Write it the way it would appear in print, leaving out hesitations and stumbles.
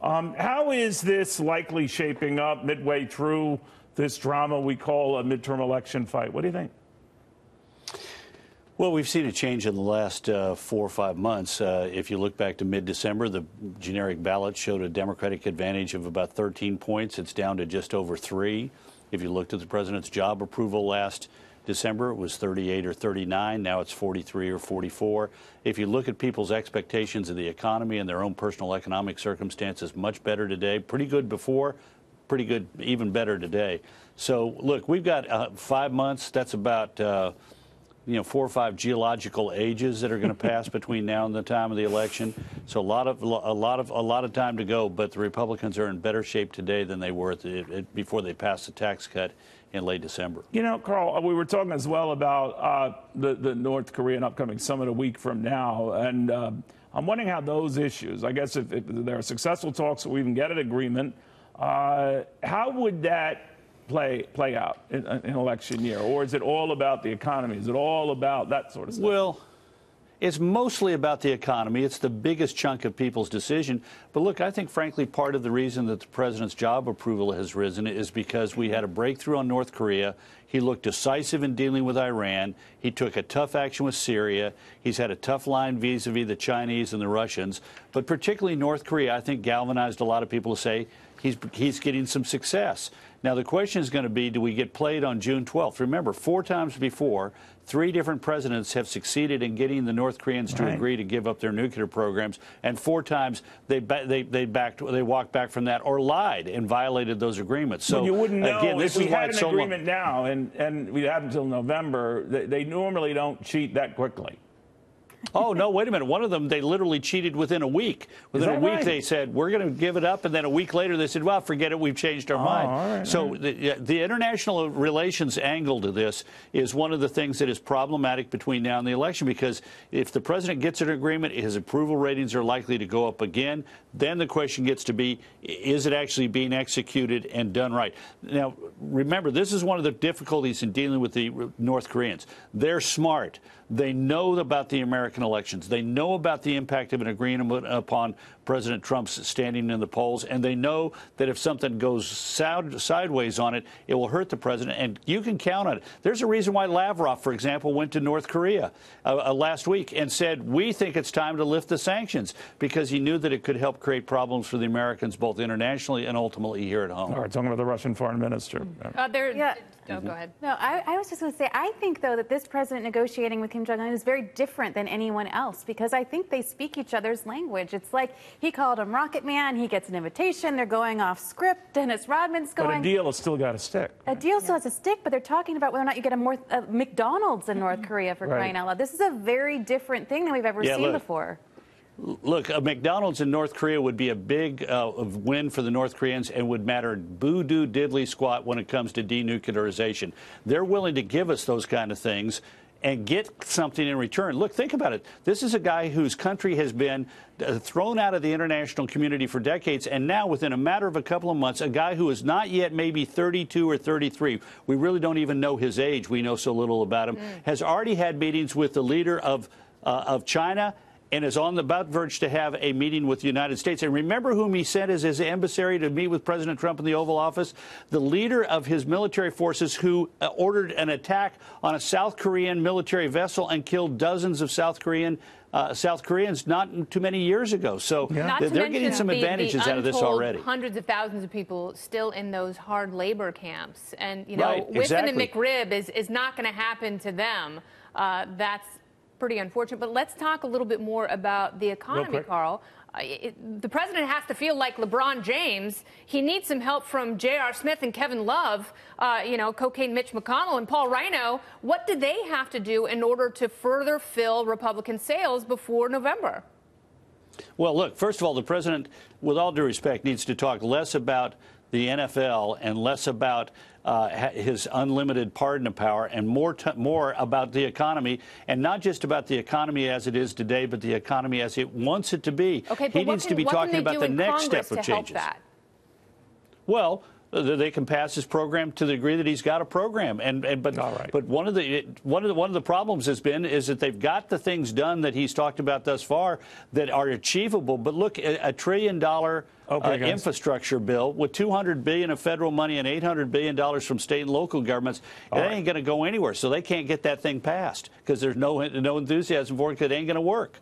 How is this likely shaping up midway through this drama we call a midterm election fight? What do you think? Well, we've seen a change in the last 4 or 5 months. If you look back to mid-December, the generic ballot showed a Democratic advantage of about 13 points. It's down to just over 3. If you looked at the president's job approval last December, it was 38 or 39. Now it's 43 or 44. If you look at people's expectations of the economy and their own personal economic circumstances, much better today. Pretty good before, pretty good, even better today. So, look, we've got 5 months. That's about 4 or 5 geological ages that are going to pass between now and the time of the election. So a lot of time to go. But the Republicans are in better shape today than they were before they passed the tax cut in late December. You know, Karl, we were talking as well about the North Korean upcoming summit a week from now, and I'm wondering how those issues, I guess if there are successful talks, we even get an agreement, how would that play out in election year? Or is it all about the economy? Is it all about that sort of stuff? Well, it's mostly about the economy. It's the biggest chunk of people's decision. But look, I think, frankly, part of the reason that the president's job approval has risen is because we had a breakthrough on North Korea. He looked decisive in dealing with Iran. He took a tough action with Syria. He's had a tough line vis-a-vis the Chinese and the Russians. But particularly North Korea, I think, galvanized a lot of people to say he's getting some success. Now, the question is going to be, do we get played on June 12th? Remember, 4 times before, 3 different presidents have succeeded in getting the North Koreans to agree to give up their nuclear programs, and 4 times they walked back from that or lied and violated those agreements. So but you wouldn't know again, this if we is why had it's an so agreement now, and we have until November. They normally don't cheat that quickly. Oh, no, wait a minute. One of them, they literally cheated within a week. Within a week, they said, we're going to give it up. And then a week later, they said, well, forget it. We've changed our mind. All right, so the international relations angle to this is one of the things that is problematic between now and the election, because if the president gets an agreement, his approval ratings are likely to go up again. Then the question gets to be, is it actually being executed and done right? Now, remember, this is one of the difficulties in dealing with the North Koreans. They're smart. They know about the American elections. They know about the impact of an agreement upon President Trump's standing in the polls, and they know that if something goes sideways on it, it will hurt the president, and you can count on it. There's a reason why Lavrov, for example, went to North Korea last week and said, we think it's time to lift the sanctions, because he knew that it could help create problems for the Americans, both internationally and ultimately here at home. All right, talking about the Russian foreign minister. Go ahead. No, I was just going to say, I think, though, that this president negotiating with Kim Jong-un is very different than anyone else, because I think they speak each other's language. It's like he called him Rocket Man. He gets an invitation. They're going off script. Dennis Rodman's going. But a deal has still got to stick. A deal still has to stick, but they're talking about whether or not you get a McDonald's in North Korea, for crying out loud. This is a very different thing than we've ever seen before. Look, a McDonald's in North Korea would be a big win for the North Koreans and would matter boo-doo diddly squat when it comes to denuclearization. They're willing to give us those kind of things and get something in return. Look, think about it. This is a guy whose country has been thrown out of the international community for decades, and now within a matter of a couple of months, a guy who is not yet maybe 32 or 33, we really don't even know his age, we know so little about him, has already had meetings with the leader of China, and is on the about verge to have a meeting with the United States. And remember whom he sent as his emissary to meet with President Trump in the Oval Office? The leader of his military forces, who ordered an attack on a South Korean military vessel and killed dozens of South Koreans not too many years ago. So they're getting some advantages out of this already. Hundreds of thousands of people still in those hard labor camps. And, you know, right, whipping a McRib is not going to happen to them. That's pretty unfortunate. But let's talk a little bit more about the economy, Karl. The president has to feel like LeBron James. He needs some help from J.R. Smith and Kevin Love, Cocaine Mitch McConnell and Paul Rhino. What do they have to do in order to further fill Republican sails before November? Well, look, first of all, the president, with all due respect, needs to talk less about the NFL and less about his unlimited pardon power and more about the economy, and not just about the economy as it is today, but the economy as it wants it to be. Okay, he needs to be talking about the next step of changes. Well, They can pass his program to the degree that he's got a program, but one of the problems has been is that they've got the things done that he's talked about thus far that are achievable. But look, $1 trillion infrastructure bill with $200 billion of federal money and $800 billion from state and local governments, it ain't going to go anywhere. So they can't get that thing passed because there's no enthusiasm for it because it ain't going to work.